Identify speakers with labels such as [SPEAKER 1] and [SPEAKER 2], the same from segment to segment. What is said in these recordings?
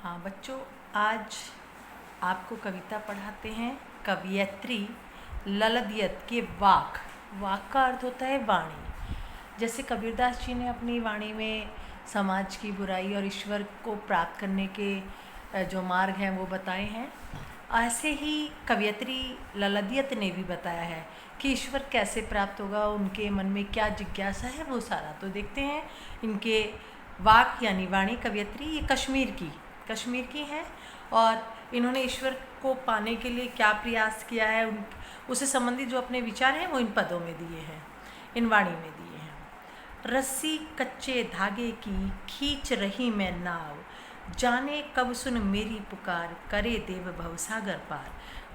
[SPEAKER 1] हाँ बच्चों, आज आपको कविता पढ़ाते हैं। कवयित्री ललदियत के वाक। वाक का अर्थ होता है वाणी। जैसे कबीरदास जी ने अपनी वाणी में समाज की बुराई और ईश्वर को प्राप्त करने के जो मार्ग हैं वो बताए हैं, ऐसे ही कवयित्री ललदियत ने भी बताया है कि ईश्वर कैसे प्राप्त होगा, उनके मन में क्या जिज्ञासा है, वो सारा तो देखते हैं। इनके वाक यानी वाणी कवयित्री ये कश्मीर की हैं और इन्होंने ईश्वर को पाने के लिए क्या प्रयास किया है, उससे संबंधित जो अपने विचार हैं वो इन पदों में दिए हैं, इन वाणी में दिए हैं। रस्सी कच्चे धागे की खींच रही मैं नाव, जाने कब सुन मेरी पुकार, करे देव भवसागर पार।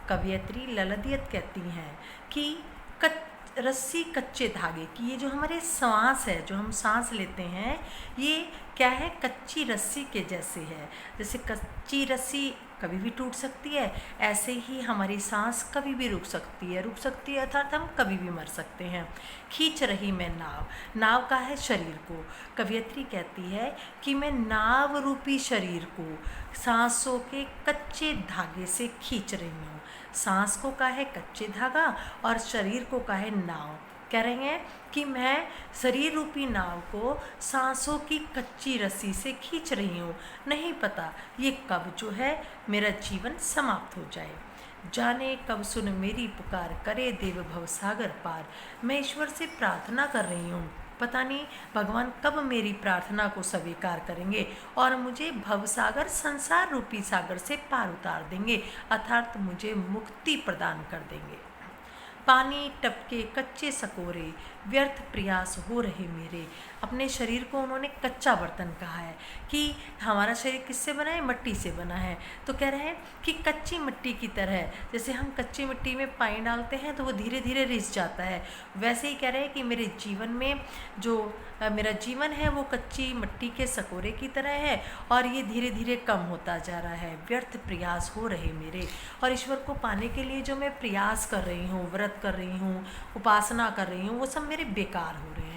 [SPEAKER 1] कवयित्री ललदियत कहती हैं कि रस्सी कच्चे धागे की, ये जो हमारे सांस है, जो हम सांस लेते हैं, ये क्या है, कच्ची रस्सी के जैसे है। जैसे कच्ची रस्सी कभी भी टूट सकती है, ऐसे ही हमारी सांस कभी भी रुक सकती है अर्थात हम कभी भी मर सकते हैं। खींच रही मैं नाव का है शरीर को। कवयित्री कहती है कि मैं नाव रूपी शरीर को सांसों के कच्चे धागे से खींच रही हूँ। सांस को का है कच्चे धागा और शरीर को का है नाव। कह रहे हैं कि मैं शरीर रूपी नाव को सांसों की कच्ची रस्सी से खींच रही हूँ। नहीं पता ये कब जो है मेरा जीवन समाप्त हो जाए। जाने कब सुन मेरी पुकार, करे देव भवसागर पार। मैं ईश्वर से प्रार्थना कर रही हूँ, पता नहीं भगवान कब मेरी प्रार्थना को स्वीकार करेंगे और मुझे भवसागर संसार रूपी सागर से पार उतार देंगे, अर्थात मुझे मुक्ति प्रदान कर देंगे। पानी टपके कच्चे सकोरे, व्यर्थ प्रयास हो रहे मेरे। अपने शरीर को उन्होंने कच्चा बर्तन कहा है कि हमारा शरीर किससे बना है, मिट्टी से बना है। तो कह रहे हैं कि कच्ची मिट्टी की तरह, जैसे हम कच्ची मिट्टी में पानी डालते हैं तो वो धीरे धीरे रिस जाता है, वैसे ही कह रहे हैं कि मेरे जीवन में जो मेरा जीवन है वो कच्ची मिट्टी के सकोरे की तरह है और ये धीरे धीरे कम होता जा रहा है। व्यर्थ प्रयास हो रहे मेरे, और ईश्वर को पाने के लिए जो मैं प्रयास कर रही हूँ, व्रत कर रही हूँ, उपासना कर रही हूँ, वो सब मेरे बेकार हो रहे हैं।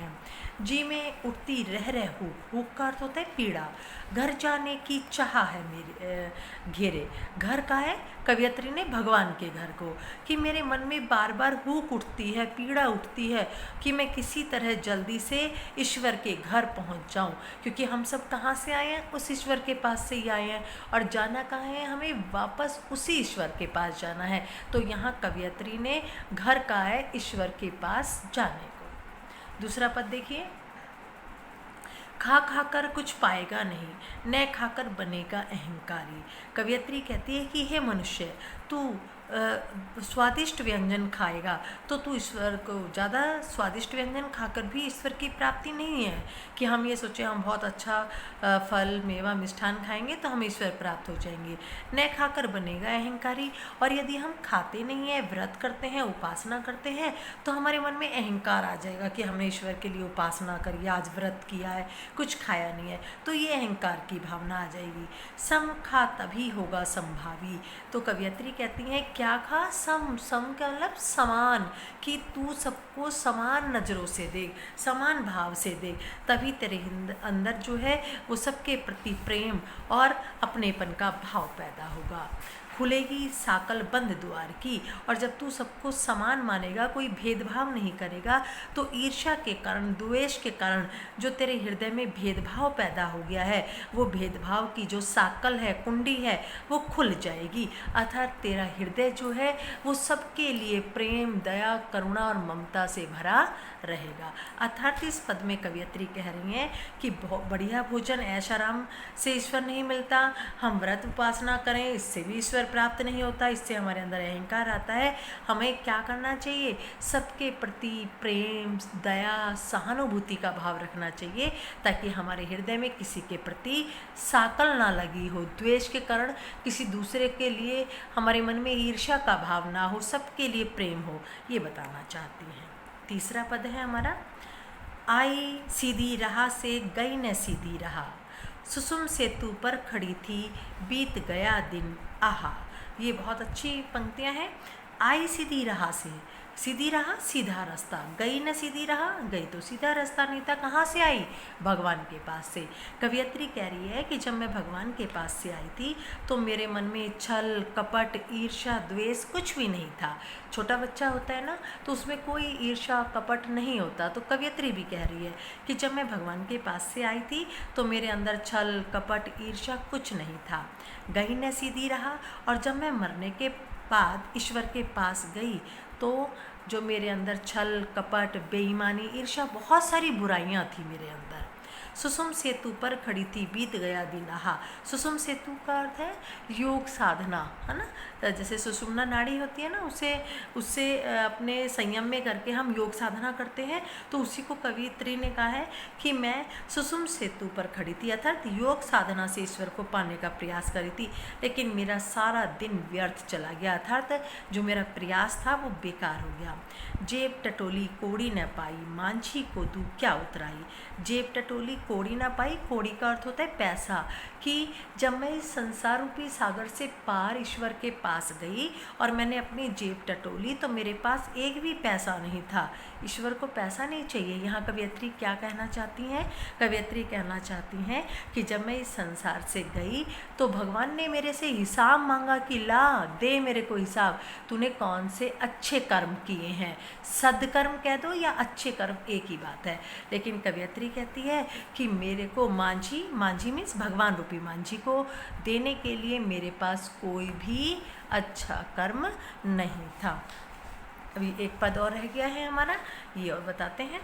[SPEAKER 1] जी में उठती रह हुक का अर्थ होता है पीड़ा। घर जाने की चाह है मेरे घेरे। घर का है कवयित्री ने भगवान के घर को, कि मेरे मन में बार बार हुक उठती है, पीड़ा उठती है कि मैं किसी तरह जल्दी से ईश्वर के घर पहुंच जाऊं, क्योंकि हम सब कहाँ से आए हैं, उस ईश्वर के पास से ही आए हैं और जाना कहाँ है, हमें वापस उसी ईश्वर के पास जाना है। तो यहाँ कवयित्री ने घर का है ईश्वर के पास जाने को। दूसरा पद देखिए, खा खाकर कुछ पाएगा नहीं, न खाकर बनेगा अहंकारी। कवयित्री कहती है कि हे मनुष्य, तू स्वादिष्ट व्यंजन खाएगा तो तू ईश्वर को, ज़्यादा स्वादिष्ट व्यंजन खाकर भी ईश्वर की प्राप्ति नहीं है कि हम ये सोचें हम बहुत अच्छा फल मेवा मिष्ठान खाएंगे तो हम ईश्वर प्राप्त हो जाएंगे। न खाकर बनेगा अहंकारी। और यदि हम खाते नहीं हैं, व्रत करते हैं, उपासना करते हैं, तो हमारे मन में अहंकार आ जाएगा कि हमने ईश्वर के लिए उपासना करी, आज व्रत किया है, कुछ खाया नहीं है, तो ये अहंकार की भावना आ जाएगी। सम खा तभी होगा संभावी। तो कवयित्री कहती हैं क्या खा, सम का मतलब समान, कि तू सबको समान नज़रों से देख, समान भाव से देख, तभी तेरे अंदर जो है वो सबके प्रति प्रेम और अपनेपन का भाव पैदा होगा। खुलेगी साकल बंद द्वार की। और जब तू सबको समान मानेगा, कोई भेदभाव नहीं करेगा, तो ईर्ष्या के कारण, द्वेष के कारण जो तेरे हृदय में भेदभाव पैदा हो गया है, वो भेदभाव की जो साकल है, कुंडी है, वो खुल जाएगी। अर्थात तेरा हृदय जो है वो सबके लिए प्रेम, दया, करुणा और ममता से भरा रहेगा। अर्थात इस पद में कवयित्री कह रही हैं कि बहुत बढ़िया भोजन, ऐश आराम से ईश्वर नहीं मिलता, हम व्रत उपासना करें इससे भी ईश्वर प्राप्त नहीं होता, इससे हमारे अंदर अहंकार आता है। हमें क्या करना चाहिए, सबके प्रति प्रेम, दया, सहानुभूति का भाव रखना चाहिए, ताकि हमारे हृदय में किसी के प्रति साकल ना लगी हो, द्वेष के कारण किसी दूसरे के लिए हमारे मन में ईर्ष्या का भाव ना हो, सबके लिए प्रेम हो, ये बताना चाहती हैं। तीसरा पद है हमारा, आई सीधी राह से गई न सीधी राह, सुसुम सेतु पर खड़ी थी बीत गया दिन आहा। ये बहुत अच्छी पंक्तियां हैं। आई सीधी राह से, सीधी राह सीधा रास्ता, गई न सीधी राह, गई तो सीधा रास्ता नहीं था, कहाँ से आई? भगवान के पास से। कवियत्री कह रही है कि जब मैं भगवान के पास से आई थी तो मेरे मन में छल कपट ईर्ष्या द्वेष कुछ भी नहीं था। छोटा बच्चा होता है ना, तो उसमें कोई ईर्ष्या कपट नहीं होता। तो कवियत्री भी कह रही है कि जब मैं भगवान के पास से आई थी तो मेरे अंदर छल कपट ईर्ष्या कुछ नहीं था। गई न सीधी राह, और जब मैं मरने के बाद ईश्वर के पास गई तो जो मेरे अंदर छल कपट बेईमानी ईर्ष्या बहुत सारी बुराइयां थी मेरे अंदर। सुषुम सेतु पर खड़ी थी बीत गया दिन आहा। सुषुम सेतु का अर्थ है योग साधना, है ना। जैसे सुषुम्ना नाड़ी होती है ना, उससे अपने संयम में करके हम योग साधना करते हैं। तो उसी को कवियत्री ने कहा है कि मैं सुषुम सेतु पर खड़ी थी, अर्थात योग साधना से ईश्वर को पाने का प्रयास करी थी, लेकिन मेरा सारा दिन व्यर्थ चला गया, अर्थात जो मेरा प्रयास था वो बेकार हो गया। जेब टटोली कोड़ी न पाई, मांझी को दू क्या उतराई। जेब टटोली कोड़ी ना पाई, कोड़ी का अर्थ होता है पैसा, कि जब मैं इस संसार रूपी सागर से पार ईश्वर के पास गई और मैंने अपनी जेब टटोली तो मेरे पास एक भी पैसा नहीं था। ईश्वर को पैसा नहीं चाहिए। यहाँ कवियत्री क्या कहना चाहती हैं? कवियत्री कहना चाहती हैं कि जब मैं इस संसार से गई तो भगवान ने मेरे से हिसाब मांगा कि ला दे मेरे को हिसाब, तूने कौन से अच्छे कर्म किए हैं। सदकर्म कह दो या अच्छे कर्म एक ही बात है। लेकिन कवियत्री कहती है कि मेरे को मांझी, मांझी मीन्स भगवान रूपी मांझी को देने के लिए मेरे पास कोई भी अच्छा कर्म नहीं था। अभी एक पद और रह गया है हमारा, ये और बताते हैं।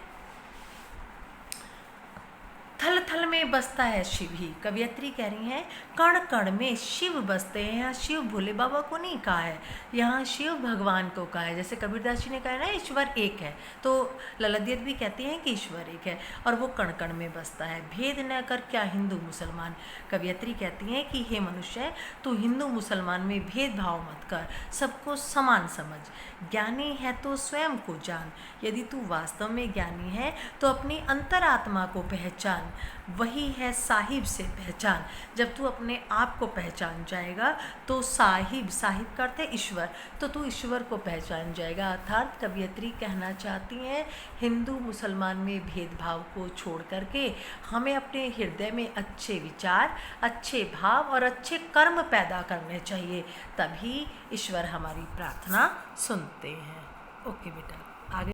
[SPEAKER 1] थल थल में बसता है शिव ही। कवियत्री कह रही हैं कण कण में शिव बसते हैं। यहाँ शिव भोले बाबा को नहीं कहा है, यहाँ शिव भगवान को कहा है। जैसे कबीरदास जी ने कहा ना ईश्वर एक है, तो ललदियत भी कहती हैं कि ईश्वर एक है और वो कण कण में बसता है। भेद न कर क्या हिंदू मुसलमान। कवियत्री कहती हैं कि हे मनुष्य, तू हिंदू मुसलमान में भेदभाव मत कर, सबको समान समझ। ज्ञानी है तो स्वयं को जान। यदि तू वास्तव में ज्ञानी है तो अपनी अंतरात्मा को पहचान, वही है साहिब से पहचान। जब तू अपने आप को पहचान जाएगा तो साहिब, साहिब करते ईश्वर, तो तू ईश्वर को पहचान जाएगा। अर्थात कवियत्री कहना चाहती हैं हिंदू मुसलमान में भेदभाव को छोड़ करके हमें अपने हृदय में अच्छे विचार, अच्छे भाव और अच्छे कर्म पैदा करने चाहिए, तभी ईश्वर हमारी प्रार्थना सुनते हैं। ओके बेटा, आगे